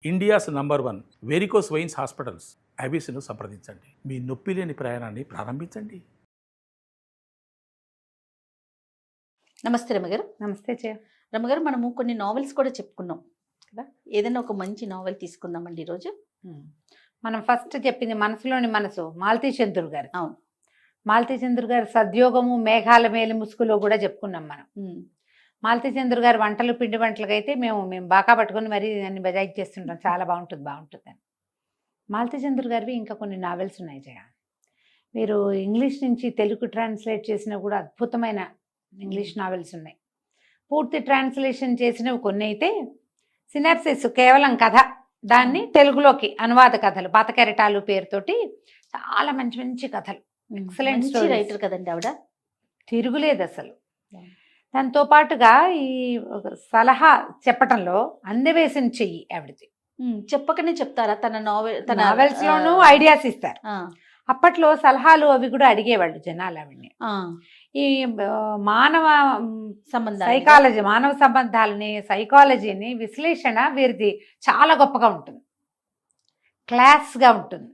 India's number 1 varicose veins hospitals అబీస్ను సంప్రదించండి. మీ నొప్పి లేని ప్రయాణాన్ని ప్రారంభించండి. నమస్తే రమగారు. నమస్తే చే రమగారు, మనము కొన్ని నావెల్స్ కూడా చెప్పుకున్నాం కదా, ఏదైనా ఒక మంచి నావెల్ తీసుకుందామండి ఈరోజు. మనం ఫస్ట్ చెప్పింది మనసులోని మనసు మాలతీ చంద్రు గారు. అవును, మాలతీ చంద్రు గారు సద్యోగము మేఘాల మేలి ముసుగులో కూడా చెప్పుకున్నాం మనం. మాలతీ చంద్రు గారు వంటలు పిండి వంటలకు అయితే మేము బాగా పట్టుకొని మరీ దాన్ని బజాయి చేస్తుంటాం. చాలా బాగుంటుంది అని. మాలతీ చంద్రు గారివి ఇంకా కొన్ని నావెల్స్ ఉన్నాయి జయ. మీరు ఇంగ్లీష్ నుంచి తెలుగు ట్రాన్స్లేట్ చేసినవి కూడా అద్భుతమైన ఇంగ్లీష్ నావెల్స్ ఉన్నాయి. పూర్తి ట్రాన్స్లేషన్ చేసినవి కొన్ని అయితే, సినాప్సిస్ కేవలం కథ, దాన్ని తెలుగులోకి అనువాద కథలు, పాత కెరటాలు పేరుతోటి చాలా మంచి మంచి కథలు, ఎక్సలెంట్ రైటర్ కదండి ఆవిడ, తిరుగులేదు అసలు. దాంతో పాటుగా ఈ సలహా చెప్పటంలో అందవేసిన చెయ్యి ఆవిడది. చెప్పకనే చెప్తారా తన నావెల్స్ లోనూ ఐడియాస్ ఇస్తారు. అప్పట్లో సలహాలు అవి కూడా అడిగేవాళ్ళు జనాలు ఆవిడ్ని. ఈ మానవ సైకాలజీ, మానవ సంబంధాలని, సైకాలజీని విశ్లేషణ వీరిది చాలా గొప్పగా ఉంటుంది, క్లాస్గా ఉంటుంది.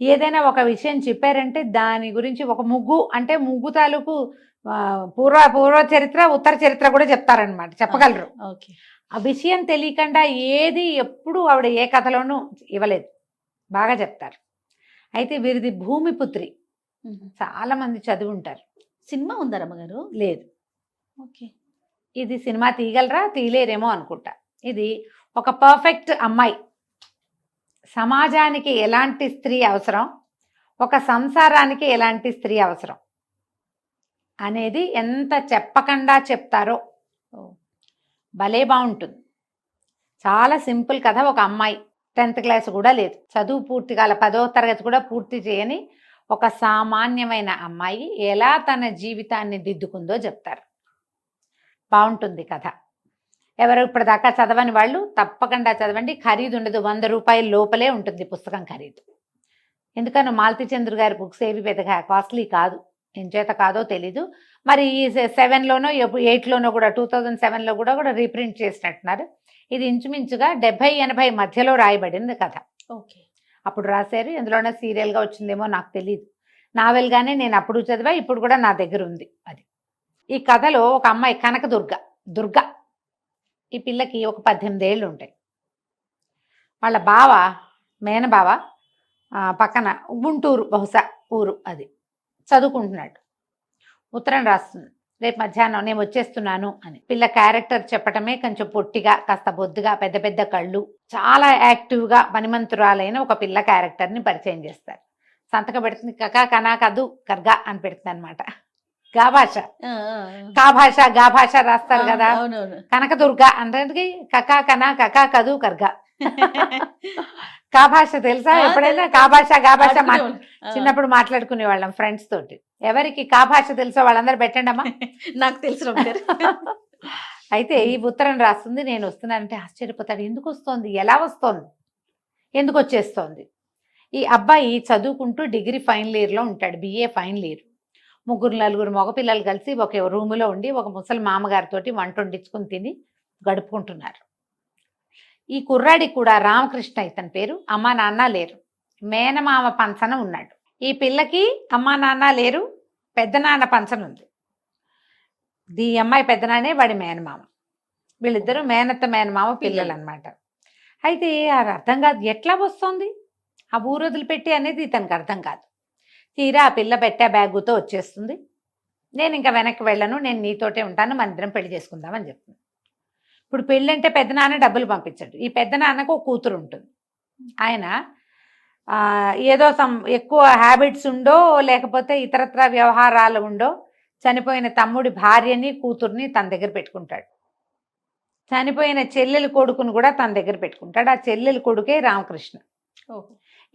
ఏదైనా ఒక విషయం చెప్పారంటే దాని గురించి ఒక ముగ్గు అంటే ముగ్గు తాలూకు పూర్వ చరిత్ర ఉత్తర చరిత్ర కూడా చెప్తారనమాట, చెప్పగలరు. ఆ విషయం తెలియకుండా ఏది ఎప్పుడు ఆవిడ ఏ కథలోనూ ఇవ్వలేదు, బాగా చెప్తారు. అయితే వీరిది భూమిపుత్రి, చాలా మంది చదివి ఉంటారు. సినిమా ఉందా రమ్మగారు? లేదు. ఓకే, ఇది సినిమా తీయగలరా, తీయలేరేమో అనుకుంటా. ఇది ఒక పర్ఫెక్ట్ అమ్మాయి, సమాజానికి ఎలాంటి స్త్రీ అవసరం, ఒక సంసారానికి ఎలాంటి స్త్రీ అవసరం అనేది ఎంత చెప్పకుండా చెప్తారో భలే బాగుంటుంది. చాలా సింపుల్ కథ. ఒక అమ్మాయి 10th క్లాస్ కూడా లేదు, చదువు పూర్తి కాల 10వ తరగతి కూడా పూర్తి చేయని ఒక సామాన్యమైన అమ్మాయి ఎలా తన జీవితాన్ని దిద్దుకుందో చెప్తారు. బాగుంటుంది కథ. ఎవరు ఇప్పటిదాకా చదవని వాళ్ళు తప్పకుండా చదవండి. ఖరీదు ఉండదు, 100 రూపాయల లోపలే ఉంటుంది పుస్తకం ఖరీదు. ఎందుకన్నా మాలతీ చంద్రు గారి బుక్స్ ఏవి పెద్దగా కాస్ట్లీ కాదు, ఎంచేత కాదో తెలీదు. మరి ఈ 7లోనో 8లోనో కూడా 2007లో కూడా రీప్రింట్ చేసినట్టున్నారు. ఇది ఇంచుమించుగా 70-80 మధ్యలో రాయబడింది కథ. ఓకే, అప్పుడు రాశారు. ఎందులోనే సీరియల్గా వచ్చిందేమో నాకు తెలియదు. నావెల్గానే నేను అప్పుడు చదివా, ఇప్పుడు కూడా నా దగ్గర ఉంది అది. ఈ కథలో ఒక అమ్మాయి దుర్గ. ఈ పిల్లకి ఒక 18 ఏళ్ళు ఉంటాయి. వాళ్ళ మేనబావ పక్కన గుంటూరు బహుశా ఊరు, అది చదువుకుంటున్నాడు. ఉత్తరం రాస్తుంది, రేపు మధ్యాహ్నం నేను వచ్చేస్తున్నాను అని. పిల్ల క్యారెక్టర్ చెప్పటమే కొంచెం పొట్టిగా, కాస్త బొద్దుగా, పెద్ద పెద్ద కళ్ళు, చాలా యాక్టివ్గా పనిమంతురాలైన ఒక పిల్ల క్యారెక్టర్ని పరిచయం చేస్తారు. సంతకం పెడుతుంది, కకా కనా కదు కర్గా అని పెడుతుంది అనమాట. గా భాష రాస్తారు కదా, కనకదుర్గ అంటే కకా కనా కకా కదు కర్గా. కా భాష తెలుసా? ఎప్పుడైనా గా భాష చిన్నప్పుడు మాట్లాడుకునే వాళ్ళం ఫ్రెండ్స్ తోటి. ఎవరికి కా భాష తెలుసో వాళ్ళందరూ పెట్టండి అమ్మా. నాకు తెలుసు. అయితే ఈ ఉత్తరం రాస్తుంది, నేను వస్తున్నానంటే ఆశ్చర్యపోతాడు. ఎందుకు వస్తోంది, ఎలా వస్తోంది, ఎందుకు వచ్చేస్తోంది. ఈ అబ్బాయి చదువుకుంటూ డిగ్రీ ఫైనల్ ఇయర్లో ఉంటాడు, BA ఫైనల్ ఇయర్. 3-4 మగపిల్లలు కలిసి ఒక రూములో ఉండి ఒక ముసలి మామగారితోటి వంట వండించుకుని తిని గడుపుకుంటున్నారు. ఈ కుర్రాడికి కూడా రామకృష్ణ ఇతని పేరు. అమ్మా నాన్న లేరు, మేనమామ పంచన ఉన్నాడు. ఈ పిల్లకి అమ్మా నాన్న లేరు, పెద్దనాన్న పంచన ఉంది. ఈ అమ్మాయి పెద్దనాన్నే వాడి మేనమామ. వీళ్ళిద్దరూ మేనమామ పిల్లలు అనమాట. అయితే అది అర్థం కాదు, ఎట్లా వస్తుంది ఆ ఊరు వదిలిపెట్టి అనేది ఇతనికి అర్థం కాదు. తీరా ఆ పిల్ల పెట్టే బ్యాగుతో వచ్చేస్తుంది. నేను ఇంకా వెనక్కి వెళ్ళను, నేను నీతోటే ఉంటాను, మన ఇద్దరం పెళ్లి చేసుకుందామని చెప్తుంది. ఇప్పుడు పెళ్ళంటే పెద్దనాన్న డబ్బులు పంపించాడు. ఈ పెద్దనాన్నకు ఒక కూతురు ఉంటుంది. ఆయన ఏదో ఎక్కువ హ్యాబిట్స్ ఉండో లేకపోతే ఇతరత్ర వ్యవహారాలు ఉండో చనిపోయిన తమ్ముడి భార్యని కూతుర్ని తన దగ్గర పెట్టుకుంటాడు. చనిపోయిన చెల్లెలి కొడుకును కూడా తన దగ్గర పెట్టుకుంటాడు. ఆ చెల్లెలి కొడుకే రామకృష్ణ.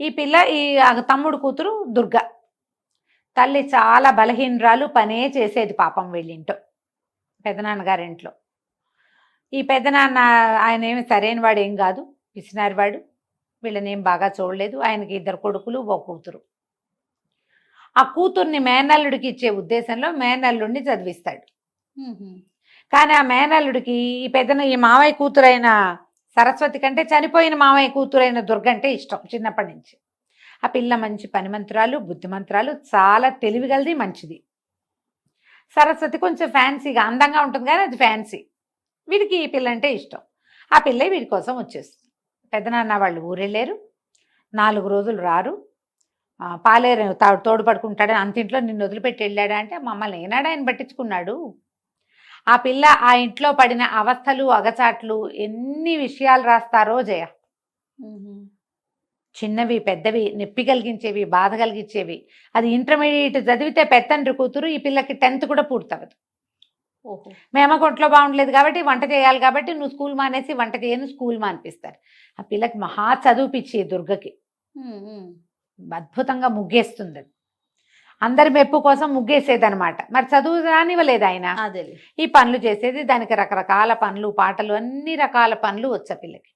ఈ పిల్ల ఈ తమ్ముడు కూతురు దుర్గ. తల్లి చాలా బలహీనరాలు, పనే చేసేది పాపం వీళ్ళింటో, పెదనాన్నగారింట్లో. ఈ పెద్దనాన్న ఆయన ఏమి సరైన వాడు ఏం కాదు, పిసినారివాడు. వీళ్ళనేం బాగా చూడలేదు. ఆయనకి 2 కొడుకులు, 1 కూతురు. ఆ కూతుర్ని మేనల్లుడికి ఇచ్చే ఉద్దేశంలో మేనల్లుడిని చదివిస్తాడు. కానీ ఆ మేనల్లుడికి ఈ మావయ్య కూతురైన సరస్వతి కంటే చనిపోయిన మామయ్య కూతురైన దుర్గ అంటే ఇష్టం చిన్నప్పటి నుంచి. ఆ పిల్ల మంచి పనిమంతురాలు, బుద్ధిమంతురాలు, చాలా తెలివిగలది, మంచిది. సరస్వతి కొంచెం ఫ్యాన్సీగా అందంగా ఉంటుంది కానీ అది ఫ్యాన్సీ. వీడికి ఈ పిల్ల అంటే ఇష్టం. ఆ పిల్ల వీడి కోసం వచ్చేస్తుంది. పెద్దనాన్న వాళ్ళు ఊరెళ్ళారు, 4 రోజులు రారు. పాలేరు తోడు పడుకుంటాడని అంతింట్లో నిన్ను వదిలిపెట్టి వెళ్ళాడా అంటే మమ్మల్ని ఏనాడు ఆయన పట్టించుకున్నాడు. ఆ పిల్ల ఆ ఇంట్లో పడిన అవస్థలు, అగచాట్లు, ఎన్ని విషయాలు రాస్తారో జయ. చిన్నవి పెద్దవి, నొప్పి కలిగించేవి, బాధ కలిగించేవి. అది ఇంటర్మీడియట్ చదివితే పెత్తండ్రి కూతురు, ఈ పిల్లకి 10th కూడా పూర్తవదు. ఓహో. మేమ ఒంట్లో బాగుండలేదు కాబట్టి వంట చేయాలి కాబట్టి నువ్వు స్కూల్ మానేసి వంట చేయను, స్కూల్ మానిపిస్తారు. ఆ పిల్లకి మహా చదువుపిచ్చి దుర్గకి అద్భుతంగా ముగ్గేస్తుంది. అది అందరి మెప్పు కోసం ముగ్గేసేదనమాట. మరి చదువు రానివ్వలేదు ఆయన. అదే ఈ పనులు చేసేది, దానికి రకరకాల పనులు, పాటలు, అన్ని రకాల పనులు వచ్చా పిల్లకి.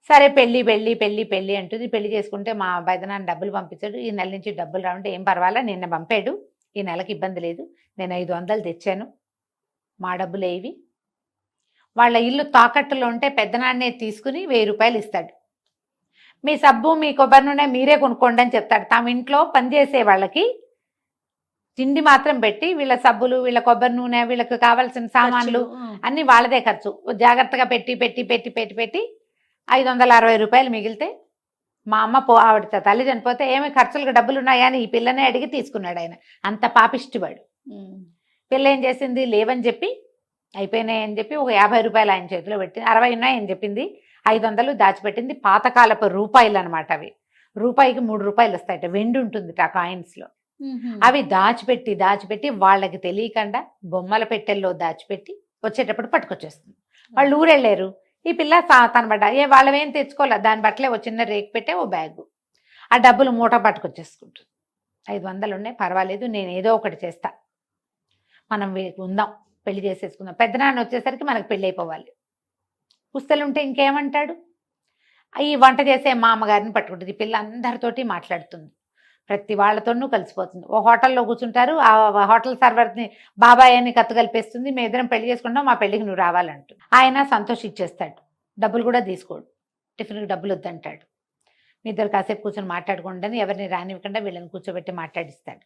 సరే పెళ్ళి పెళ్ళి పెళ్ళి పెళ్ళి అంటుంది. పెళ్లి చేసుకుంటే మా పెదనాన్న డబ్బులు పంపించాడు. ఈ నెల నుంచి డబ్బులు రావంటే ఏం పర్వాలా, నిన్న పంపాడు, ఈ నెలకి ఇబ్బంది లేదు, నేను 500 తెచ్చాను, మా డబ్బులే ఇవి. వాళ్ళ ఇల్లు తాకట్టులో ఉంటే పెద్దనాన్నే తీసుకుని 1000 రూపాయలు ఇస్తాడు. మీ సబ్బు మీ కొబ్బరి నూనె మీరే కొనుక్కోండి అని చెప్తాడు. తమ ఇంట్లో పనిచేసే వాళ్ళకి తిండి మాత్రం పెట్టి వీళ్ళ సబ్బులు, వీళ్ళ కొబ్బరి నూనె, వీళ్ళకి కావాల్సిన సామాన్లు అన్నీ వాళ్ళదే ఖర్చు. జాగ్రత్తగా పెట్టి పెట్టి పెట్టి పెట్టి పెట్టి 560 రూపాయలు మిగిలితే మా అమ్మ ఆవిడ తల్లి చనిపోతే ఏమి ఖర్చులకు డబ్బులు ఉన్నాయా అని ఈ పిల్లనే అడిగి తీసుకున్నాడు ఆయన. అంత పాపిష్టివాడు. పిల్ల ఏం చేసింది, లేవని చెప్పి అయిపోయినాయని చెప్పి ఒక 50 రూపాయలు ఆయన చేతిలో పెట్టింది. 60 ఉన్నాయని చెప్పింది, 500 దాచిపెట్టింది. పాతకాలపు రూపాయలు అనమాట అవి. రూపాయికి 3 రూపాయలు వస్తాయట, వెండి ఉంటుంది ఆ కాయిన్స్లో. అవి దాచిపెట్టి దాచిపెట్టి వాళ్ళకి తెలియకుండా బొమ్మల పెట్టెల్లో దాచిపెట్టి వచ్చేటప్పుడు పట్టుకొచ్చేస్తుంది. వాళ్ళు ఊరెళ్ళారు. ఈ పిల్ల తన బట్ట వాళ్ళవేం తెచ్చుకోలేదు, దాని బట్టలే ఓ చిన్న రేకు పెట్టే ఓ బ్యాగు. ఆ డబ్బులు మూట పట్టుకొచ్చేసుకుంటుంది. 500 ఉన్నాయి, పర్వాలేదు, నేను ఏదో ఒకటి చేస్తా, మనం ఉందాం, పెళ్లి చేసేసుకుందాం. పెద్దనాన్న వచ్చేసరికి మనకు పెళ్ళి అయిపోవాలి. పుస్తలుంటే ఇంకేమంటాడు. ఈ వంట చేసే మా అమ్మగారిని పట్టుకుంటుంది. ఈ పిల్ల అందరితోటి మాట్లాడుతుంది, ప్రతి వాళ్ళతోనూ కలిసిపోతుంది. ఓ హోటల్లో కూర్చుంటారు, ఆ హోటల్ సర్వర్ని బాబాయ్ అని కత్తు కలిపేస్తుంది. మేము ఇద్దరం పెళ్లి చేసుకుంటాం, మా పెళ్లికి నువ్వు రావాలంటుంది. ఆయన సంతోషించేస్తాడు, డబ్బులు కూడా తీసుకోడు, టిఫిన్కి డబ్బులు వద్దంటాడు. మీ ఇద్దరు కాసేపు కూర్చొని మాట్లాడుకుంటాను, ఎవరిని రానివ్వకుండా వీళ్ళని కూర్చోబెట్టి మాట్లాడిస్తాడు.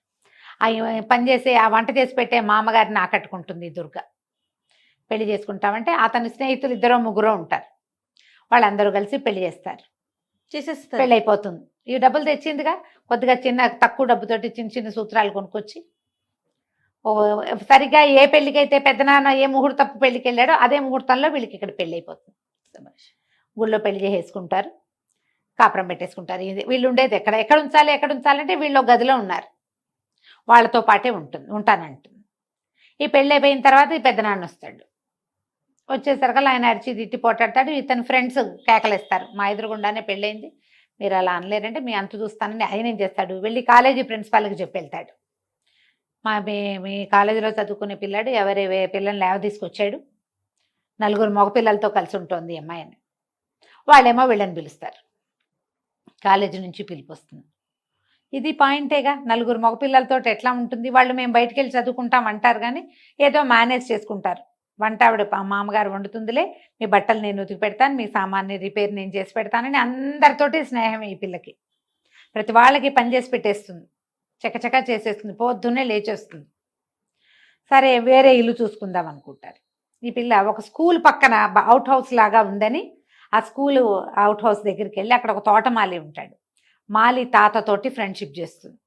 పనిచేసే ఆ వంట చేసి పెట్టే మా అమ్మగారిని ఆకట్టుకుంటుంది దుర్గ. పెళ్లి చేసుకుంటామంటే అతని స్నేహితులు 2 3 ఉంటారు, వాళ్ళందరూ కలిసి పెళ్లి చేస్తారు, చేసేస్తారు. పెళ్ళి అయిపోతుంది. ఈ డబ్బులు తెచ్చిందిగా, కొద్దిగా చిన్న తక్కువ డబ్బుతోటి చిన్న చిన్న సూత్రాలు కొనుక్కొచ్చి సరిగ్గా ఏ పెళ్ళికైతే పెద్దనాన్న ఏ ముహూర్తపు పెళ్ళికి వెళ్ళాడో అదే ముహూర్తంలో వీళ్ళకి ఇక్కడ పెళ్ళి అయిపోతుంది. గుళ్ళో పెళ్లి చేసేసుకుంటారు, కాపురం పెట్టేసుకుంటారు. వీళ్ళు ఉండేది ఎక్కడ ఉంచాలంటే వీళ్ళు గదిలో ఉన్నారు, వాళ్ళతో పాటే ఉంటానంటుంది. ఈ పెళ్ళి అయిపోయిన తర్వాత ఈ పెద్దనాన్న వస్తాడు. వచ్చేసరికి ఆయన అరిచి తిట్టి పోటాడతాడు. ఇతని ఫ్రెండ్స్ కేకలేస్తారు, మా ఎదురుగుండానే పెళ్ళైంది, మీరు అలా అనలేరంటే మీ అంత చూస్తానని ఆయన ఏం చేస్తాడు, వెళ్ళి కాలేజీ ప్రిన్సిపాల్కి చెప్పి వెళ్తాడు. మీ కాలేజీలో చదువుకునే పిల్లాడు ఎవరి పిల్లల్ని లేవ తీసుకొచ్చాడు, 4 మగపిల్లలతో కలిసి ఉంటుంది అమ్మాయిని. వాళ్ళేమో వీళ్ళని పిలుస్తారు, కాలేజీ నుంచి పిలుపు వస్తుంది. ఇది పాయింటేగా, 4 మగపిల్లలతో ఎట్లా ఉంటుంది. వాళ్ళు మేము బయటికి వెళ్ళి చదువుకుంటాం అంటారు కానీ ఏదో మేనేజ్ చేసుకుంటారు. వంట ఆవిడ మామగారు వండుతుందిలే, మీ బట్టలు నేను ఉతికి పెడతాను, మీ సామాన్ని రిపేర్ నేను చేసి పెడతానని అందరితోటి స్నేహం. ఈ పిల్లకి ప్రతి వాళ్ళకి పని చేసి పెట్టేస్తుంది, చకచకా చేసేస్తుంది, పొద్దున్నే లేచేస్తుంది. సరే వేరే ఇల్లు చూసుకుందాం అనుకుంటారు. ఈ పిల్ల ఒక స్కూల్ పక్కన అవుట్ హౌస్ లాగా ఉందని ఆ స్కూల్ అవుట్ హౌస్ దగ్గరికి వెళ్ళి అక్కడ ఒక తోటమాలి ఉంటాడు. మాలి తాతతోటి ఫ్రెండ్షిప్ చేస్తుంది.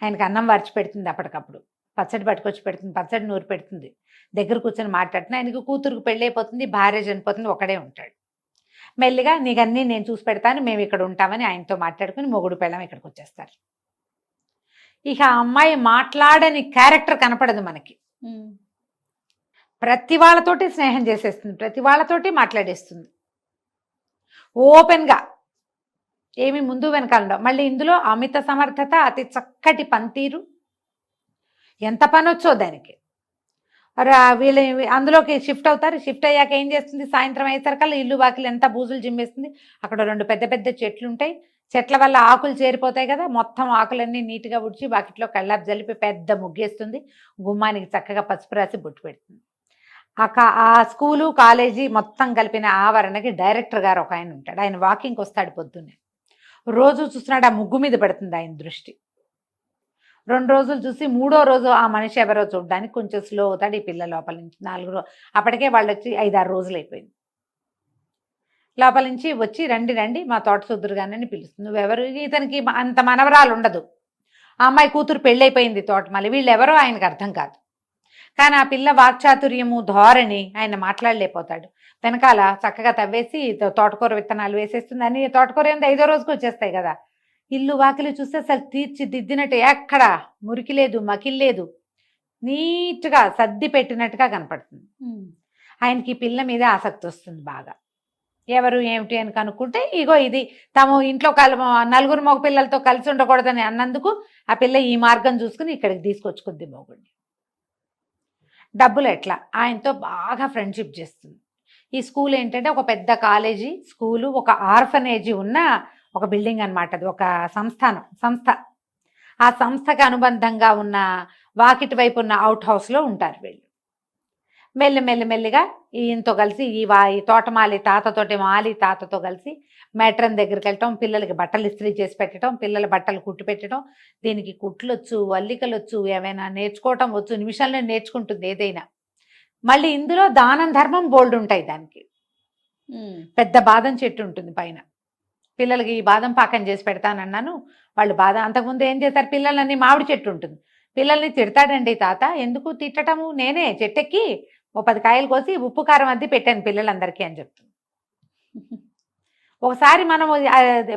ఆయనకి అన్నం వరిచి పెడుతుంది, అప్పటికప్పుడు పచ్చడి పట్టుకొచ్చి పెడుతుంది, పచ్చడి నూరి పెడుతుంది, దగ్గర కూర్చొని మాట్లాడుతుంది. ఆయనకి కూతురుకు పెళ్ళి అయిపోతుంది, భార్య చనిపోతుంది, ఒకడే ఉంటాడు. మెల్లిగా నీకన్నీ నేను చూసి పెడతాను, మేము ఇక్కడ ఉంటామని ఆయనతో మాట్లాడుకుని మొగుడు పెళ్ళం ఇక్కడికి వచ్చేస్తారు. ఇక ఆ అమ్మాయి మాట్లాడని క్యారెక్టర్ కనపడదు మనకి. ప్రతి వాళ్ళతోటి స్నేహం చేసేస్తుంది, ప్రతి వాళ్ళతోటి మాట్లాడేస్తుంది ఓపెన్గా, ఏమి ముందు వెనకాలండవు. మళ్ళీ ఇందులో అమిత సమర్థత, అతి చక్కటి పనితీరు, ఎంత పని వచ్చో దానికి. వీళ్ళు అందులోకి షిఫ్ట్ అవుతారు. షిఫ్ట్ అయ్యాక ఏం చేస్తుంది, సాయంత్రం అయ్యేసరికల్లా ఇల్లు వాకిలు ఎంత బూజులు జిమ్మేస్తుంది. అక్కడ 2 పెద్ద పెద్ద చెట్లు ఉంటాయి, చెట్ల వల్ల ఆకులు చేరిపోతాయి కదా, మొత్తం ఆకులన్నీ నీట్గా ఉడిచి వాకిట్లో కళ్ళాపు జలిపి పెద్ద ముగ్గేస్తుంది. గుమ్మానికి చక్కగా పసుపు రాసి బొట్టు పెడుతుంది. ఆ స్కూలు కాలేజీ మొత్తం కలిపిన ఆవరణకి డైరెక్టర్ గారు ఒక ఆయన ఉంటాడు. ఆయన వాకింగ్కి వస్తాడు పొద్దున్నే. రోజు చూస్తున్నాడు, ఆ ముగ్గు మీద పడుతుంది ఆయన దృష్టి. 2 రోజులు చూసి 3వ రోజు ఆ మనిషి ఎవరో చూడడానికి కొంచెం స్లో అవుతాడు ఈ పిల్ల లోపల నుంచి. 4 అప్పటికే వాళ్ళు వచ్చి 5-6 రోజులు అయిపోయింది. లోపల నుంచి వచ్చి రండి రండి మా తోట సుద్దురుగానని పిలుస్తుంది. నువ్వెవరు? ఇతనికి అంత మనవరాలు ఉండదు. ఆ అమ్మాయి కూతురు పెళ్ళైపోయింది తోటమాలి. వీళ్ళెవరో ఆయనకు అర్థం కాదు. కానీ ఆ పిల్ల వాక్చాతుర్యము ధోరణి ఆయన మాట్లాడలేకపోతాడు. వెనకాల చక్కగా తవ్వేసి తోటకూర విత్తనాలు వేసేస్తుంది. అని తోటకూర ఏంది 5వ రోజుకి వచ్చేస్తాయి కదా. ఇల్లు వాకిలి చూస్తే అసలు తీర్చిదిద్దినట్టు, ఎక్కడ మురికి లేదు, మకిలి లేదు, నీట్గా సర్ది పెట్టినట్టుగా కనపడుతుంది. ఆయనకి ఈ పిల్ల మీద ఆసక్తి వస్తుంది బాగా. ఎవరు ఏమిటి అని కనుక్కుంటే ఇగో ఇది తాము ఇంట్లో 4 మగ పిల్లలతో కలిసి ఉండకూడదని అన్నందుకు ఆ పిల్ల ఈ మార్గం చూసుకుని ఇక్కడికి తీసుకొచ్చుకుంది మొగుడిని. డబ్బులు ఎట్లా ఆయనతో బాగా ఫ్రెండ్షిప్ చేస్తుంది. ఈ స్కూల్ ఏంటంటే ఒక పెద్ద కాలేజీ స్కూలు, ఒక ఆర్ఫనేజీ ఉన్న ఒక బిల్డింగ్ అనమాట. అది ఒక సంస్థ. ఆ సంస్థకి అనుబంధంగా ఉన్న వాకిటి వైపు ఉన్న అవుట్ హౌస్లో ఉంటారు వీళ్ళు. మెల్లిగా ఈయనతో కలిసి ఈ తోటమాలి తాతతో కలిసి మేట్రన్ దగ్గరికి వెళ్ళటం, పిల్లలకి బట్టలు ఇస్త్రీ చేసి పెట్టడం, పిల్లల బట్టలు కుట్టి పెట్టడం. దీనికి కుట్లొచ్చు, అల్లికలొచ్చు, ఏమైనా నేర్చుకోవటం వచ్చు, నిమిషాల్లో నేర్చుకుంటుంది ఏదైనా. మళ్ళీ ఇందులో దానం ధర్మం బోల్డ్ ఉంటాయి. దానికి పెద్ద బాదం చెట్టు ఉంటుంది పైన. పిల్లలకి ఈ బాదం పాకం చేసి పెడతానన్నాను. వాళ్ళు బాదం అంతకుముందు ఏం చేస్తారు, పిల్లలన్నీ మామిడి చెట్టు ఉంటుంది. పిల్లల్ని తిడతాడండి తాత. ఎందుకు తిట్టటము, నేనే చెట్టెక్కి 10 కాయలు కోసి ఉప్పు కారం అద్ది పెట్టాను పిల్లలందరికీ అని చెప్తుంది. ఒకసారి మనం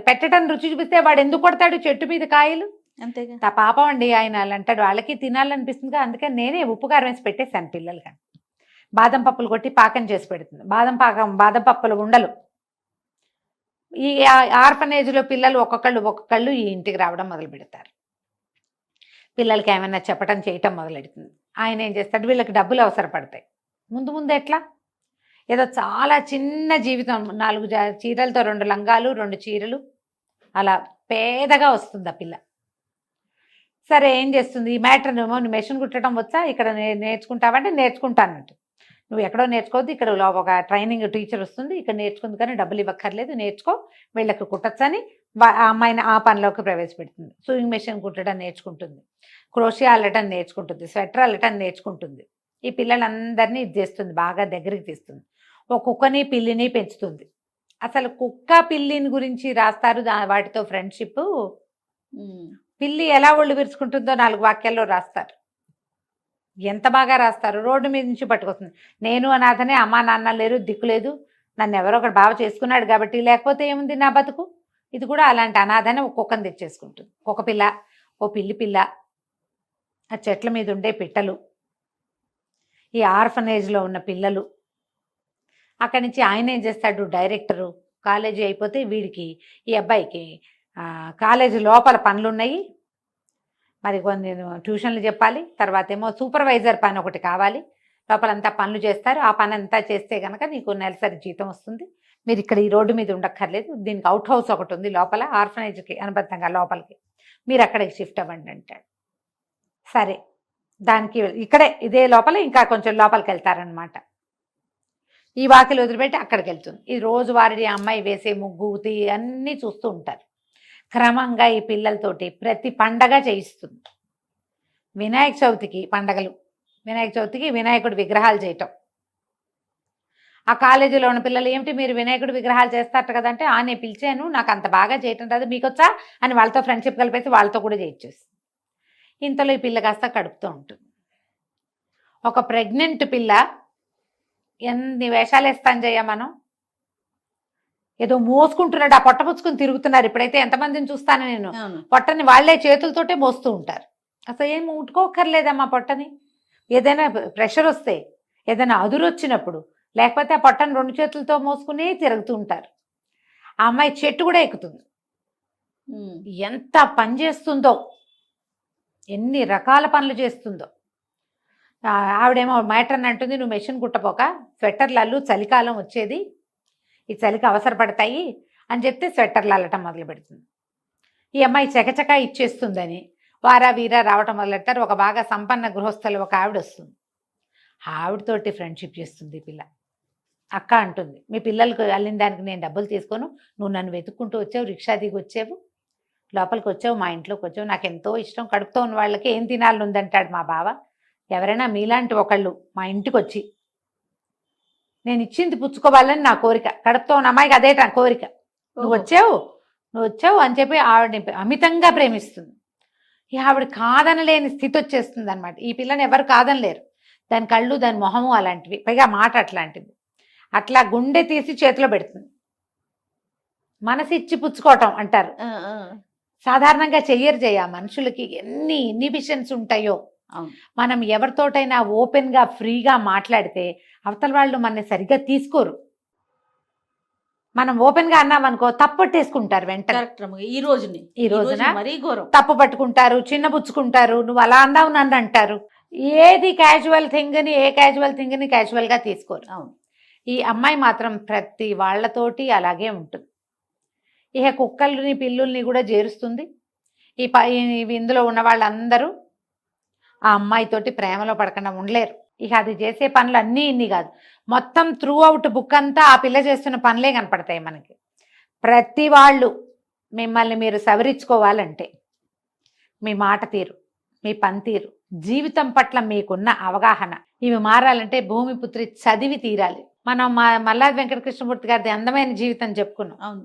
పెట్టడం రుచి చూపిస్తే వాడు ఎందుకు కొడతాడు చెట్టు మీద కాయలు? అంతేగా. పాపం అండి ఆయన అలా అంటాడు. వాళ్ళకి తినాలనిపిస్తుందిగా, అందుకని నేనే ఉప్పు కారం వేసి పెట్టేశాను పిల్లలకి. బాదం పప్పులు కొట్టి పాకం చేసి పెడుతుంది. బాదం పప్పులు ఉండలు. ఈ ఆర్ఫనేజ్లో పిల్లలు ఒక్కొక్కళ్ళు ఈ ఇంటికి రావడం మొదలు పెడతారు. పిల్లలకి ఏమైనా చెప్పడం చేయటం మొదలెడుతుంది. ఆయన ఏం చేస్తాడు, వీళ్ళకి డబ్బులు అవసరపడతాయి. ముందు ఎట్లా, ఏదో చాలా చిన్న జీవితం, 4 చీరలతో 2 లంగాలు 2 చీరలు అలా పేదగా వస్తుంది ఆ పిల్ల. సరే ఏం చేస్తుంది, ఈ మ్యాటర్ ఏమో నువ్వు మెషిన్ కుట్టడం వచ్చా, ఇక్కడ నేర్చుకుంటావంటే నేర్చుకుంటానంటు. నువ్వు ఎక్కడో నేర్చుకోవద్దు, ఇక్కడ ఒక ట్రైనింగ్ టీచర్ వస్తుంది, ఇక్కడ నేర్చుకుంది కానీ డబ్బులు ఇవ్వక్కర్లేదు, నేర్చుకో, వీళ్ళకి కుట్టచ్చని ఆ అమ్మాయిని ఆ పనిలోకి ప్రవేశపెడుతుంది. సూయింగ్ మెషిన్ కుట్టడం నేర్చుకుంటుంది, క్రోషియా అల్లటం నేర్చుకుంటుంది, స్వెటర్ అల్లటం నేర్చుకుంటుంది. ఈ పిల్లలందరినీ ఇది చేస్తుంది, బాగా దగ్గరికి తీస్తుంది. ఒక కుక్కని పిల్లిని పెంచుతుంది. అసలు కుక్క పిల్లిని గురించి రాస్తారు వాటితో ఫ్రెండ్షిప్. పిల్లి ఎలా ఒళ్ళు విరుచుకుంటుందో 4 వాక్యాల్లో రాస్తారు. ఎంత బాగా రాస్తారు. రోడ్డు మీద నుంచి పట్టుకొస్తుంది. నేను అనాథనే, అమ్మా నాన్న లేరు, దిక్కు లేదు, నన్ను ఎవరో ఒకటి బావ చేసుకున్నాడు కాబట్టి, లేకపోతే ఏముంది నా బతుకు. ఇది కూడా అలాంటి అనాథనే ఒక కుక్కను తెచ్చేసుకుంటుంది. ఒక పిల్ల, ఓ పిల్లి పిల్ల, ఆ చెట్ల మీద ఉండే పిట్టలు, ఈ ఆర్ఫనేజ్లో ఉన్న పిల్లలు. అక్కడి నుంచి ఆయన ఏం చేస్తాడు, డైరెక్టరు. కాలేజీ అయిపోతే వీడికి ఈ అబ్బాయికి కాలేజీ లోపల పనులు ఉన్నాయి, మరి కొన్ని ట్యూషన్లు చెప్పాలి, తర్వాత ఏమో సూపర్వైజర్ పని ఒకటి కావాలి, లోపలంతా పనులు చేస్తారు. ఆ పని అంతా చేస్తే కనుక నీకు నెలసరి జీతం వస్తుంది, మీరు ఇక్కడ ఈ రోడ్డు మీద ఉండక్కర్లేదు, దీనికి అవుట్ హౌస్ ఒకటి ఉంది లోపల ఆర్ఫనేజ్కి అనుబంధంగా లోపలికి, మీరు అక్కడికి షిఫ్ట్ అవ్వండి అంటాడు. సరే, దానికి ఇక్కడే ఇదే లోపల ఇంకా కొంచెం లోపలికి వెళ్తారనమాట. ఈ వాకిలు వదిలిపెట్టి అక్కడికి వెళ్తుంది. ఈ రోజువారీ అమ్మాయి వేసే ముగ్గు అన్నీ చూస్తూ ఉంటారు. క్రమంగా ఈ పిల్లలతోటి ప్రతి పండగ చేయిస్తుంది. వినాయక చవితికి పండగలు, వినాయక చవితికి వినాయకుడి విగ్రహాలు చేయటం. ఆ కాలేజీలో ఉన్న పిల్లలు, ఏమిటి మీరు వినాయకుడి విగ్రహాలు చేస్తారట కదంటే, నేను పిలిచాను, నాకు అంత బాగా చేయటం రాదు, మీకొచ్చా అని వాళ్ళతో ఫ్రెండ్షిప్ కలిపేసి వాళ్ళతో కూడా చేయించేసి. ఇంతలో ఈ పిల్ల కాస్త కడుపుతూ ఉంటుంది. ఒక ప్రెగ్నెంట్ పిల్ల ఎన్ని వేషాలు వేస్తాను చెయ్య మనం, ఏదో మోసుకుంటున్నాడు, ఆ పొట్ట పుచ్చుకుని తిరుగుతున్నారు. ఇప్పుడైతే ఎంతమందిని చూస్తాను నేను, పొట్టని వాళ్లే చేతులతోటే మోస్తూ ఉంటారు. అసలు ఏం ముట్టుకోకర్లేదమ్మా పొట్టని. ఏదైనా ప్రెషర్ వస్తే, ఏదైనా అదురొచ్చినప్పుడు, లేకపోతే ఆ పొట్టని 2 చేతులతో మోసుకునే తిరుగుతూ ఉంటారు. ఆ అమ్మాయి చెట్టు కూడా ఎక్కుతుంది. ఎంత పని చేస్తుందో, ఎన్ని రకాల పనులు చేస్తుందో. ఆవిడేమో మ్యాటర్ అంటుంది, నువ్వు మెషిన్ కుట్టపోక స్వెటర్లు అల్లు, చలికాలం వచ్చేది, ఈ చలికి అవసరపడతాయి అని చెప్తే స్వెటర్లు అల్లటం మొదలు పెడుతుంది. ఈ అమ్మాయి చకచకా ఇచ్చేస్తుందని వారా వీరా రావటం మొదలెడతారు. ఒక బాగా సంపన్న గృహస్థులు ఒక ఆవిడ వస్తుంది. ఆవిడతోటి ఫ్రెండ్షిప్ చేస్తుంది ఈ పిల్ల. అక్క అంటుంది, మీ పిల్లలకు వెళ్ళిన దానికి నేను డబ్బులు తీసుకోను, నువ్వు నన్ను వెతుక్కుంటూ వచ్చావు, రిక్షా దిగి వచ్చావు, లోపలికి వచ్చావు, మా ఇంట్లోకి వచ్చావు, నాకు ఎంతో ఇష్టం, కడుపుతో ఉన్న వాళ్ళకి ఏం తినాలని ఉందంటాడు మా బావ. ఎవరైనా మీలాంటి ఒకళ్ళు మా ఇంటికి వచ్చి నేను ఇచ్చింది పుచ్చుకోవాలని నా కోరిక, కడుపుతో ఉన్న అమ్మాయికి అదే నా కోరిక, నువ్వు వచ్చావు అని చెప్పి ఆవిడని అమితంగా ప్రేమిస్తుంది. ఈ ఆవిడ కాదనలేని స్థితి వచ్చేస్తుంది అనమాట. ఈ పిల్లని ఎవరు కాదనలేరు, దాని కళ్ళు దాని మొహము అలాంటివి, పైగా మాట అట్లాంటిది. అట్లా గుండె తీసి చేతిలో పెడుతుంది. మనసు ఇచ్చి పుచ్చుకోవటం అంటారు, సాధారణంగా చెయ్యరు. మనుషులకి ఎన్ని ఇన్హిబిషన్స్ ఉంటాయో. మనం ఎవరితోటైనా ఓపెన్గా ఫ్రీగా మాట్లాడితే అవతల వాళ్ళు మనని సరిగ్గా తీసుకోరు. మనం ఓపెన్గా అన్నామనుకో తప్పట్టేసుకుంటారు వెంటనే. ఈ రోజున మరీ ఘోరం, తప్పు పట్టుకుంటారు, చిన్నపుచ్చుకుంటారు, నువ్వు అలా అన్నావు నన్ను అంటారు. ఏది క్యాజువల్ థింగ్ని ఏ క్యాజువల్ థింగ్ని క్యాజువల్గా తీసుకోరు. అవును. ఈ అమ్మాయి మాత్రం ప్రతి వాళ్ళతోటి అలాగే ఉంటుంది. ఇక కుక్కల్ని పిల్లుల్ని కూడా చేరుస్తుంది. ఇందులో ఉన్న వాళ్ళందరూ ఆ అమ్మాయితోటి ప్రేమలో పడకుండా ఉండలేరు. ఇక అది చేసే పనులు అన్నీ ఇన్ని కాదు, మొత్తం త్రూ అవుట్ బుక్ అంతా ఆ పిల్ల చేస్తున్న పనులే కనపడతాయి మనకి. ప్రతి వాళ్ళు మిమ్మల్ని మీరు సవరించుకోవాలంటే మీ మాట తీరు, మీ పనితీరు, జీవితం పట్ల మీకున్న అవగాహన, ఇవి మారాలంటే భూమిపుత్రి చదివి తీరాలి. మనం మల్లాది వెంకటకృష్ణమూర్తి గారిది అందమైన జీవితం చెప్పుకున్నాం. అవును.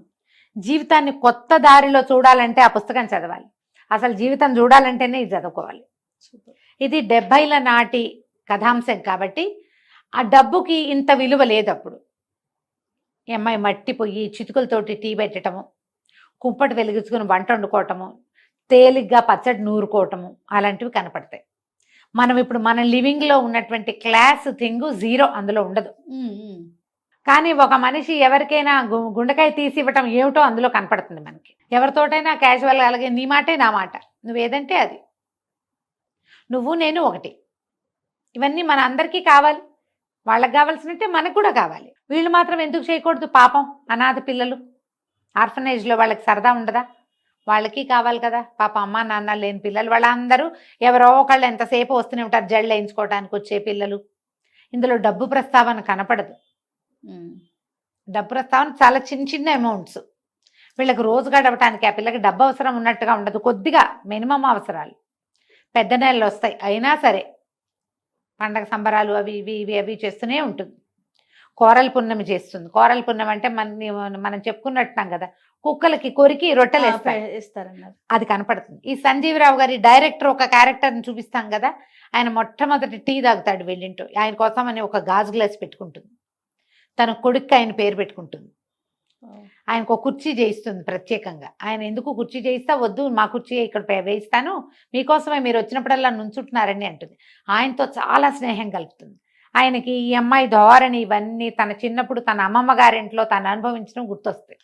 జీవితాన్ని కొత్త దారిలో చూడాలంటే ఆ పుస్తకం చదవాలి. అసలు జీవితం చూడాలంటేనే ఇది చదువుకోవాలి. ఇది 70ల నాటి కథాంశం కాబట్టి ఆ డబ్బుకి ఇంత విలువ లేదు. అప్పుడు ఈ అమ్మాయి మట్టిపోయి చితుకులతోటి టీ పెట్టడము, కుంపటి వెలిగించుకుని వంట వండుకోవటము, తేలిగ్గా పచ్చడి నూరుకోవటము అలాంటివి కనపడతాయి. మనం ఇప్పుడు మన లివింగ్లో ఉన్నటువంటి క్లాస్ థింగ్ జీరో అందులో ఉండదు. కానీ ఒక మనిషి ఎవరికైనా గుండెకాయ తీసి ఇవ్వటం ఏమిటో అందులో కనపడుతుంది మనకి. ఎవరితోటైనా క్యాజువల్గా అలాగే నీ మాటే నా మాట, నువ్వేదంటే అది, నువ్వు నేను ఒకటి, ఇవన్నీ మన అందరికీ కావాలి. వాళ్ళకి కావాల్సినట్టే మనకు కూడా కావాలి. వీళ్ళు మాత్రం ఎందుకు చేయకూడదు? పాపం అనాథ పిల్లలు ఆర్ఫనేజ్లో వాళ్ళకి సరదా ఉండదా? వాళ్ళకి కావాలి కదా. పాప అమ్మ నాన్న లేని పిల్లలు వాళ్ళందరూ ఎవరో ఒకళ్ళు ఎంతసేపు వస్తూనే ఉంటారు, జళ్ళు వేయించుకోవడానికి వచ్చే పిల్లలు. ఇందులో డబ్బు ప్రస్తావన కనపడదు. డబ్బు ప్రస్తావన చాలా చిన్న చిన్న అమౌంట్స్. వీళ్ళకి రోజు గడవటానికి ఆ పిల్లకి డబ్బు అవసరం ఉన్నట్టుగా ఉండదు, కొద్దిగా మినిమం అవసరాలు. పెద్ద నెలలు వస్తాయి అయినా సరే పండగ సంబరాలు అవి ఇవి ఇవి అవి చేస్తూనే ఉంటుంది. కోరల పున్నమి చేస్తుంది. కోరల పున్నమి అంటే మనం చెప్పుకున్నట్టున్నాం కదా, కుక్కలకి కొరికి రొట్టెలు ఇస్తారన్నారు, అది కనపడుతుంది. ఈ సంజీవరావు గారి డైరెక్టర్ ఒక క్యారెక్టర్ని చూపిస్తాం కదా, ఆయన మొట్టమొదటి టీ తాగుతాడు వెళ్ళింటూ, ఆయన కోసం అని ఒక గాజు గ్లాస్ పెట్టుకుంటుంది, తన కొడుక్కి ఆయన పేరు పెట్టుకుంటుంది, ఆయనకు ఒక కుర్చీ చేయిస్తుంది ప్రత్యేకంగా. ఆయన ఎందుకు కుర్చీ చేయిస్తా, వద్దు మా కుర్చీ ఇక్కడ వేయిస్తాను, మీకోసమే మీరు వచ్చినప్పుడల్లా నుంచుంటున్నారని అంటుంది. ఆయనతో చాలా స్నేహం కలుపుతుంది. ఆయనకి ఈ అమ్మాయి ధోరణి ఇవన్నీ తన చిన్నప్పుడు తన అమ్మమ్మ గారింట్లో తను అనుభవించడం గుర్తొస్తాయి.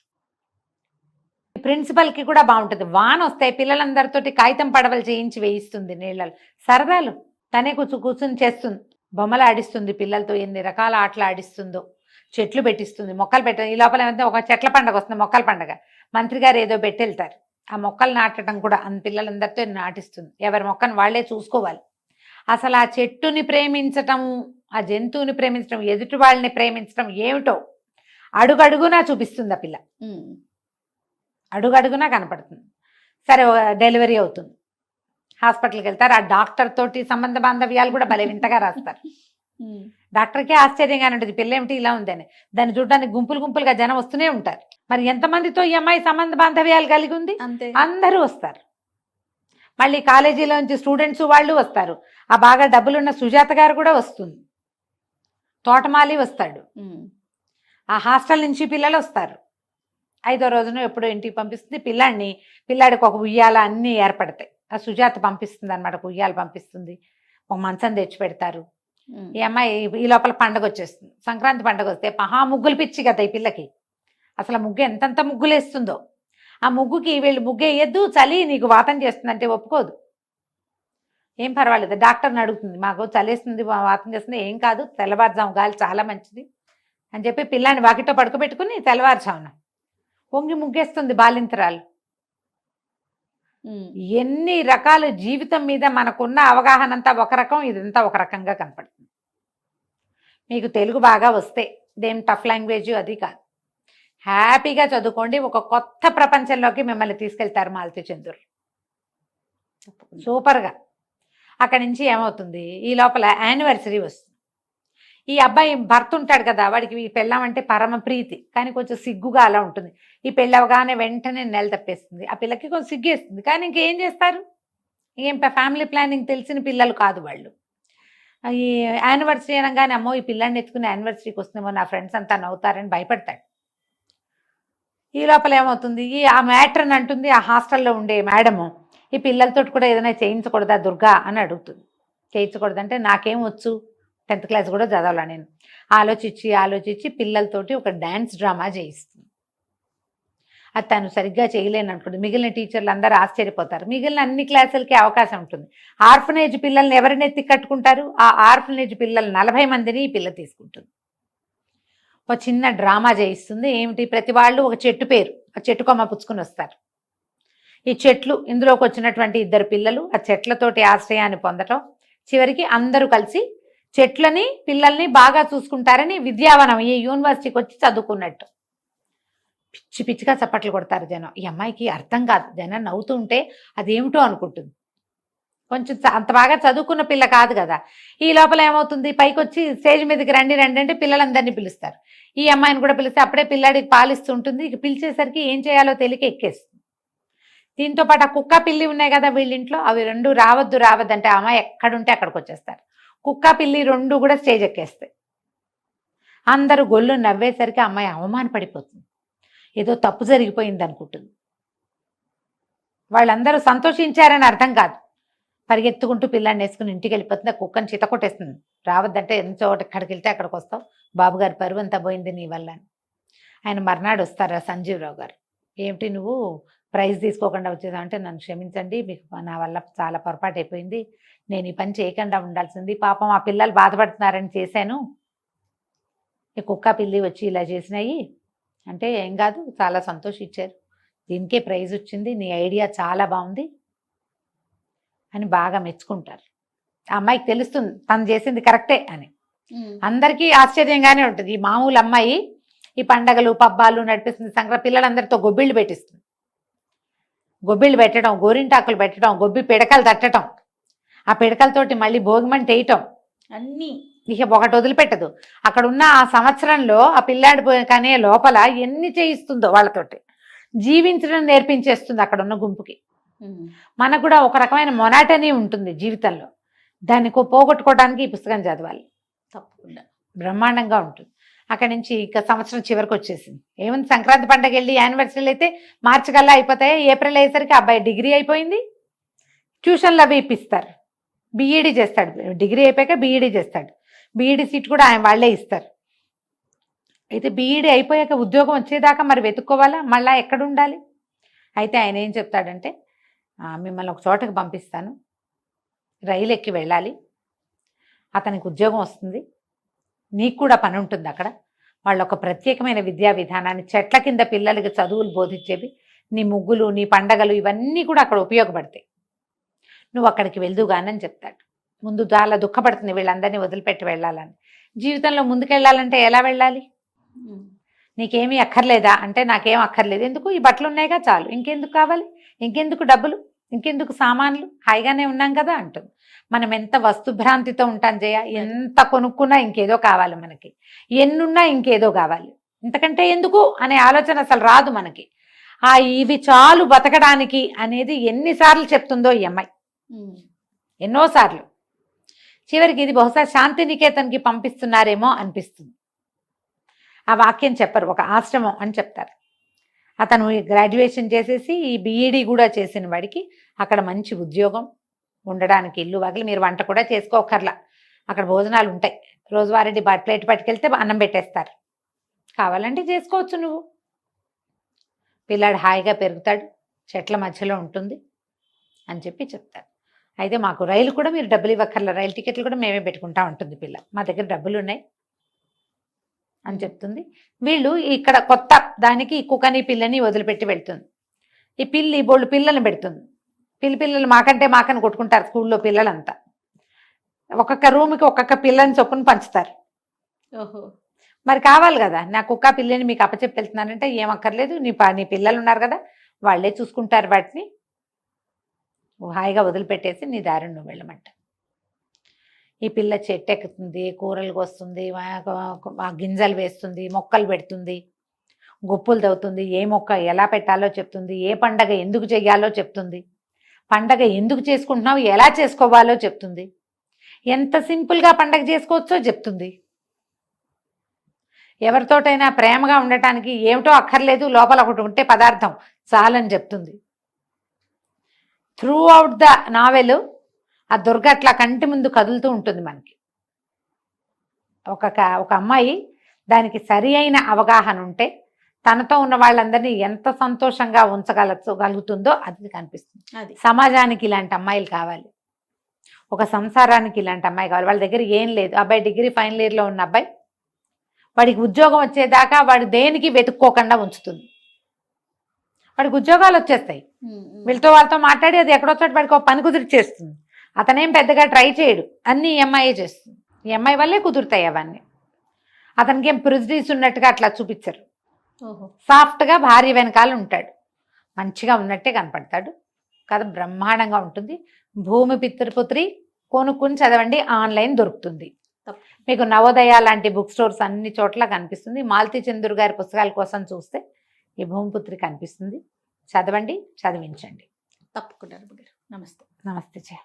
ప్రిన్సిపల్కి కూడా బాగుంటుంది. వాన వస్తాయి, పిల్లలందరితోటి కాగితం పడవలు చేయించి వేయిస్తుంది నీళ్ళలో, సరదాలు తనే కూర్చుని చేస్తుంది, బొమ్మలు ఆడిస్తుంది పిల్లలతో, ఎన్ని రకాల ఆటలు ఆడిస్తుందో, చెట్లు పెట్టిస్తుంది, మొక్కలు ఈ లోపల ఏమంటే ఒక చెట్ల పండగ వస్తుంది, మొక్కల పండగ, మంత్రి గారు ఏదో పెట్టెళ్తారు, ఆ మొక్కలు నాటడం కూడా పిల్లలందరితో నాటిస్తుంది. ఎవరి మొక్కను వాళ్ళే చూసుకోవాలి. అసలు ఆ చెట్టుని ప్రేమించటం, ఆ జంతువుని ప్రేమించడం, ఎదుటి వాళ్ళని ప్రేమించడం ఏమిటో అడుగడుగునా చూపిస్తుంది ఆ పిల్ల, అడుగడుగునా కనపడుతుంది. సరే డెలివరీ అవుతుంది, హాస్పిటల్కి వెళ్తారు, ఆ డాక్టర్ తోటి సంబంధ బాంధవ్యాలు కూడా భలే వింతగా రాస్తారు. డాక్టర్కే ఆశ్చర్యంగానే ఉంటుంది, పిల్ల ఏమిటి ఇలా ఉందని. దాన్ని చూడడానికి గుంపులు గుంపులుగా జనం వస్తూనే ఉంటారు. మరి ఎంతమందితో ఈ అమ్మాయి సంబంధ బాంధవ్యాలు కలిగి ఉంది? అందరూ వస్తారు. మళ్ళీ కాలేజీలో నుంచి స్టూడెంట్స్ వాళ్ళు వస్తారు. ఆ బాగా డబ్బులున్న సుజాత గారు కూడా వస్తుంది, తోటమాలి వస్తాడు, ఆ హాస్టల్ నుంచి పిల్లలు వస్తారు. 5వ రోజున ఎప్పుడో ఇంటికి పంపిస్తుంది పిల్లాడికి ఒక ఉయ్యాల అన్నీ ఏర్పడతాయి. ఆ సుజాత పంపిస్తుంది అనమాట, ఉయ్యాలు పంపిస్తుంది, ఒక మంచం తెచ్చి పెడతారు. ఈ అమ్మాయి ఈ లోపల పండగ వచ్చేస్తుంది, సంక్రాంతి పండగ వస్తే మహా ముగ్గులు పిచ్చి కదా ఈ పిల్లకి. అసలు ఆ ముగ్గు ఎంతంత ముగ్గులు వేస్తుందో, ఆ ముగ్గుకి వీళ్ళు ముగ్గు వేయద్దు, చలి నీకు వాతం చేస్తుందంటే ఒప్పుకోదు. ఏం పర్వాలేదు, డాక్టర్ని అడుగుతుంది, మాకు చలేస్తుంది వాతం చేస్తుంది, ఏం కాదు తెల్లవారుజాము గాలి చాలా మంచిది అని చెప్పి పిల్లాన్ని వాకిట్లో పడుకోబెట్టుకుని తెల్లవారుజామున పొంగి ముగ్గేస్తుంది బాలింతరాలు. ఎన్ని రకాల జీవితం మీద మనకున్న అవగాహన అంతా ఒక రకం, ఇదంతా ఒక రకంగా కనపడుతుంది. మీకు తెలుగు బాగా వస్తే, ఇదేం టఫ్ లాంగ్వేజ్ అది కాదు, హ్యాపీగా చదువుకోండి. ఒక కొత్త ప్రపంచంలోకి మిమ్మల్ని తీసుకెళ్తారు మాలతి చందూర్, తప్పకుండా. సూపర్గా. అక్కడి నుంచి ఏమవుతుంది, ఈ లోపల యానివర్సరీ వస్తుంది. ఈ అబ్బాయి భర్త ఉంటాడు కదా, వాడికి ఈ పెళ్ళం అంటే పరమ ప్రీతి, కానీ కొంచెం సిగ్గుగా అలా ఉంటుంది. ఈ పెళ్ళవగానే వెంటనే నెల తప్పేస్తుంది. ఆ పిల్లకి కొంచెం సిగ్గేస్తుంది, కానీ ఇంకేం చేస్తారు, ఏం ఫ్యామిలీ ప్లానింగ్ తెలిసిన పిల్లలు కాదు వాళ్ళు. ఈ యానివర్సరీ అనగానే అమ్మో ఈ పిల్లాన్ని ఎత్తుకుని యానివర్సరీకి వస్తుందేమో, నా ఫ్రెండ్స్ అంతా నవ్వుతారని భయపడతాడు. ఈ లోపల ఏమవుతుంది, ఆ మ్యాట్రన్ అంటుంది, ఆ హాస్టల్లో ఉండే మేడము, ఈ పిల్లలతో కూడా ఏదైనా చేయించకూడదా దుర్గా అని అడుగుతుంది. చేయించకూడదంటే నాకేం వచ్చు, 10th క్లాస్ కూడా చదవాలా నేను. ఆలోచించి పిల్లలతోటి ఒక డ్యాన్స్ డ్రామా చేయిస్తుంది. అది తను సరిగ్గా చేయలేను అనుకోండి, మిగిలిన టీచర్లు అందరూ ఆశ్చర్యపోతారు. మిగిలిన అన్ని క్లాసులకి అవకాశం ఉంటుంది. ఆర్ఫనేజ్ పిల్లల్ని ఎవరిని ఎత్తి కట్టుకుంటారు, ఆ ఆర్ఫనేజ్ పిల్లలు 40 మందిని ఈ పిల్ల తీసుకుంటుంది. ఒక చిన్న డ్రామా చేయిస్తుంది. ఏమిటి, ప్రతి వాళ్ళు ఒక చెట్టు పేరు, ఆ చెట్టు కొమ్మ పుచ్చుకుని వస్తారు. ఈ చెట్లు, ఇందులోకి వచ్చినటువంటి 2 పిల్లలు ఆ చెట్లతోటి ఆశ్రయాన్ని పొందటం, చివరికి అందరూ కలిసి చెట్లని పిల్లల్ని బాగా చూసుకుంటారని విద్యావనం ఈ యూనివర్సిటీకి వచ్చి చదువుకున్నట్టు. పిచ్చి పిచ్చిగా చప్పట్లు కొడతారు జనం. ఈ అమ్మాయికి అర్థం కాదు, జనం నవ్వుతూ ఉంటే అదేమిటో అనుకుంటుంది. కొంచెం అంత బాగా చదువుకున్న పిల్ల కాదు కదా. ఈ లోపల ఏమవుతుంది, పైకి వచ్చి స్టేజ్ మీదకి రండి అంటే పిల్లలందరినీ పిలుస్తారు. ఈ అమ్మాయిని కూడా పిలిస్తే అప్పుడే పిల్లాడికి పాలిస్తూ ఉంటుంది. ఇక పిలిచేసరికి ఏం చేయాలో తెలియక ఎక్కేస్తుంది. దీంతో పాటు ఆ కుక్క పిల్లి ఉన్నాయి కదా వీళ్ళింట్లో, అవి 2 రావద్దు అంటే ఆ అమ్మాయి ఎక్కడుంటే అక్కడికి వచ్చేస్తారు. కుక్క పిల్లి 2 కూడా స్టేజ్ ఎక్కేస్తాయి. అందరూ గొల్లు నవ్వేసరికి అమ్మాయి అవమానపడిపోతుంది, ఏదో తప్పు జరిగిపోయింది అనుకుంటుంది. వాళ్ళందరూ సంతోషించారని అర్థం కాదు. పరిగెత్తుకుంటూ పిల్లాన్ని వేసుకుని ఇంటికి వెళ్ళిపోతుంది. ఆ కుక్కని చిత కొట్టేస్తుంది. రావద్దంటే ఎంత చోట ఎక్కడికి వెళ్తే అక్కడికి వస్తావు, బాబుగారి పరువు అంతా పోయింది నీ వల్ల అని. ఆయన మర్నాడు వస్తారా సంజీవరావు గారు, ఏమిటి నువ్వు ప్రైజ్ తీసుకోకుండా వచ్చేసావు అంటే, నన్ను క్షమించండి, మీకు నా వల్ల చాలా పొరపాటు అయిపోయింది, నేను ఈ పని చేయకుండా ఉండాల్సింది, పాపం ఆ పిల్లలు బాధపడుతున్నారని చేశాను, ఈ కుక్క పిల్లి వచ్చి ఇలా చేసినాయి అంటే, ఏం కాదు చాలా సంతోషించారు, దీనికే ప్రైజ్ వచ్చింది, నీ ఐడియా చాలా బాగుంది అని బాగా మెచ్చుకుంటారు. ఆ అమ్మాయికి తెలుస్తుంది తను చేసింది కరెక్టే అని. అందరికీ ఆశ్చర్యంగానే ఉంటుంది. ఈ మామూలు అమ్మాయి ఈ పండగలు పబ్బాలు నడిపిస్తుంది, సంక్రాంతి పిల్లలందరితో గొబ్బిళ్ళు పెట్టిస్తుంది. గొబ్బిళ్ళు పెట్టడం, గోరింటాకులు పెట్టడం, గొబ్బి పిడకలు తట్టడం, ఆ పిడకలతోటి మళ్ళీ భోగిమంట వేయటం, అన్నీ ఇక ఒకటి వదిలిపెట్టదు. అక్కడ ఉన్న ఆ సంవత్సరంలో ఆ పిల్లాడి కానీ లోపల ఎన్ని చేయిస్తుందో వాళ్ళతోటి జీవించడం నేర్పించేస్తుంది అక్కడ ఉన్న గుంపుకి. మనకు కూడా ఒక రకమైన మొనాటనీ ఉంటుంది జీవితంలో, దాన్ని పోగొట్టుకోవడానికి ఈ పుస్తకం చదవాలి, తప్పకుండా బ్రహ్మాండంగా ఉంటుంది. అక్కడి నుంచి ఇక సంవత్సరం చివరికి వచ్చేసింది. ఏముంది, సంక్రాంతి పండగ వెళ్ళి యానివర్సరీలు అయితే మార్చి కల్లా అయిపోతాయి. ఏప్రిల్ అయ్యేసరికి అబ్బాయి డిగ్రీ అయిపోయింది, ట్యూషన్లు అవి ఇప్పిస్తారు, బీఈడీ చేస్తాడు. డిగ్రీ అయిపోయాక బీఈడీ చేస్తాడు. బీఈడీ సీట్ కూడా ఆయన వాళ్ళే ఇస్తారు. అయితే బీఈడీ అయిపోయాక ఉద్యోగం వచ్చేదాకా మరి వెతుక్కోవాలా, మళ్ళీ ఎక్కడ ఉండాలి. అయితే ఆయన ఏం చెప్తాడంటే, మిమ్మల్ని ఒక చోటకి పంపిస్తాను, రైలు ఎక్కి వెళ్ళాలి, అతనికి ఉద్యోగం వస్తుంది, నీకు కూడా పని ఉంటుంది అక్కడ, వాళ్ళు ఒక ప్రత్యేకమైన విద్యా విధానాన్ని, చెట్ల కింద పిల్లలకి చదువులు బోధించేవి, నీ ముగ్గులు నీ పండగలు ఇవన్నీ కూడా అక్కడ ఉపయోగపడతాయి, నువ్వు అక్కడికి వెళ్దుగానని చెప్తాడు. ముందు చాలా దుఃఖపడుతుంది వీళ్ళందరినీ వదిలిపెట్టి వెళ్ళాలని. జీవితంలో ముందుకెళ్ళాలంటే ఎలా వెళ్ళాలి, నీకేమీ అక్కర్లేదా అంటే, నాకేం అక్కర్లేదు, ఎందుకు ఈ బట్టలు ఉన్నాయిగా చాలు, ఇంకెందుకు కావాలి, ఇంకెందుకు డబ్బులు, ఇంకెందుకు సామాన్లు, హాయిగానే ఉన్నాం కదా అంటుంది. మనం ఎంత వస్తుభ్రాంతితో ఉంటాం జయ, ఎంత కొనుక్కున్నా ఇంకేదో కావాలి మనకి, ఎన్నున్నా ఇంకేదో కావాలి, ఇంతకంటే ఎందుకు అనే ఆలోచన అసలు రాదు మనకి. ఇవి చాలు బతకడానికి అనేది ఎన్నిసార్లు చెప్తుందో ఈ అమ్మాయి, ఎన్నోసార్లు. చివరికి ఇది బహుశా శాంతినికేతన్కి పంపిస్తున్నారేమో అనిపిస్తుంది. ఆ వాక్యం చెప్పరు, ఒక ఆశ్రమం అని చెప్తారు. అతను గ్రాడ్యుయేషన్ చేసేసి ఈ బీఈడీ కూడా చేసిన వాడికి అక్కడ మంచి ఉద్యోగం, ఉండడానికి ఇల్లు వాకిలి, మీరు వంట కూడా చేసుకోకర్లా, అక్కడ భోజనాలు ఉంటాయి, రోజువారీ ప్లేట్ పట్టుకెళ్తే అన్నం పెట్టేస్తారు, కావాలంటే చేసుకోవచ్చు నువ్వు, పిల్లాడు హాయిగా పెరుగుతాడు, చెట్ల మధ్యలో ఉంటుంది అని చెప్పి చెప్తారు. అయితే మాకు రైలు కూడా మీరు డబ్బులు ఇవ్వక్కర్లా, రైలు టికెట్లు కూడా మేమే పెట్టుకుంటా ఉంటుంది పిల్ల, మా దగ్గర డబ్బులు ఉన్నాయి అని చెప్తుంది. వీళ్ళు ఇక్కడ కొత్త దానికి కుక్కని పిల్లని వదిలిపెట్టి వెళ్తుంది. ఈ పిల్లి బోళ్ళు పిల్లల్ని పెడుతుంది. పిల్లలు మాకని కొట్టుకుంటారు స్కూల్లో పిల్లలంతా. ఒక్కొక్క రూమ్కి ఒక్కొక్క పిల్లని చొప్పున పంచుతారు. ఓహో. మరి కావాలి కదా, నా కుక్క పిల్లని మీకు అప్పచెప్పి వెళ్తున్నానంటే ఏం అక్కర్లేదు, నీ పిల్లలు ఉన్నారు కదా, వాళ్ళే చూసుకుంటారు వాటిని, నువ్వు హాయిగా వదిలిపెట్టేసి నీ దారిని నువ్వు వెళ్ళమంట. ఈ పిల్ల చెట్టు ఎక్కుతుంది, కూరలు కోస్తుంది, గింజలు వేస్తుంది, మొక్కలు పెడుతుంది, గుప్పులు తవ్వుతుంది, ఏ మొక్క ఎలా పెట్టాలో చెప్తుంది, ఏ పండగ ఎందుకు చెయ్యాలో చెప్తుంది, పండగ ఎందుకు చేసుకుంటున్నావు ఎలా చేసుకోవాలో చెప్తుంది, ఎంత సింపుల్గా పండగ చేసుకోవచ్చో చెప్తుంది. ఎవరితోటైనా ప్రేమగా ఉండటానికి ఏమిటో అక్కర్లేదు, లోపల ఒకటి ఉంటే పదార్థం చాలని చెప్తుంది. త్రూ అవుట్ ద నావెల్ ఆ దుర్గ అట్లా కంటి ముందు కదులుతూ ఉంటుంది మనకి. ఒక అమ్మాయి దానికి సరి అయిన అవగాహన ఉంటే తనతో ఉన్న వాళ్ళందరినీ ఎంత సంతోషంగా ఉంచగలుగుతుందో అది కనిపిస్తుంది. అది సమాజానికి ఇలాంటి అమ్మాయిలు కావాలి, ఒక సంసారానికి ఇలాంటి అమ్మాయి కావాలి. వాళ్ళ దగ్గర ఏం లేదు, అబ్బాయి డిగ్రీ ఫైనల్ ఇయర్లో ఉన్న అబ్బాయి, వాడికి ఉద్యోగం వచ్చేదాకా వాడు దేనికి వెతుక్కోకుండా ఉంచుతుంది. వాడికి ఉద్యోగాలు వచ్చేస్తాయి, వీళ్ళతో వాళ్ళతో మాట్లాడి అది ఎక్కడొచ్చాడు వాడికి ఒక పని కుదిరి చేస్తుంది. అతనేం పెద్దగా ట్రై చేయడు, అన్నీ ఎంఐఏ చేస్తుంది. ఈ అమ్మాయి వల్లే కుదురుతాయి అవన్నీ. అతనికి ఏం ప్రిజుడిస్ ఉన్నట్టుగా అట్లా చూపించరు. సాఫ్ట్గా భార్య వెనకాల ఉంటాడు, మంచిగా ఉన్నట్టే కనపడతాడు. కథ బ్రహ్మాండంగా ఉంటుంది. భూమి పితృపుత్రి కొనుక్కుని చదవండి, ఆన్లైన్ దొరుకుతుంది మీకు. నవోదయ లాంటి బుక్ స్టోర్స్ అన్ని చోట్ల కనిపిస్తుంది. మాలతీ చంద్ర గారి పుస్తకాల కోసం చూస్తే ఈ భూమిపుత్రి కనిపిస్తుంది. చదవండి, చదివించండి. తప్పకుండా. నమస్తే. నమస్తే.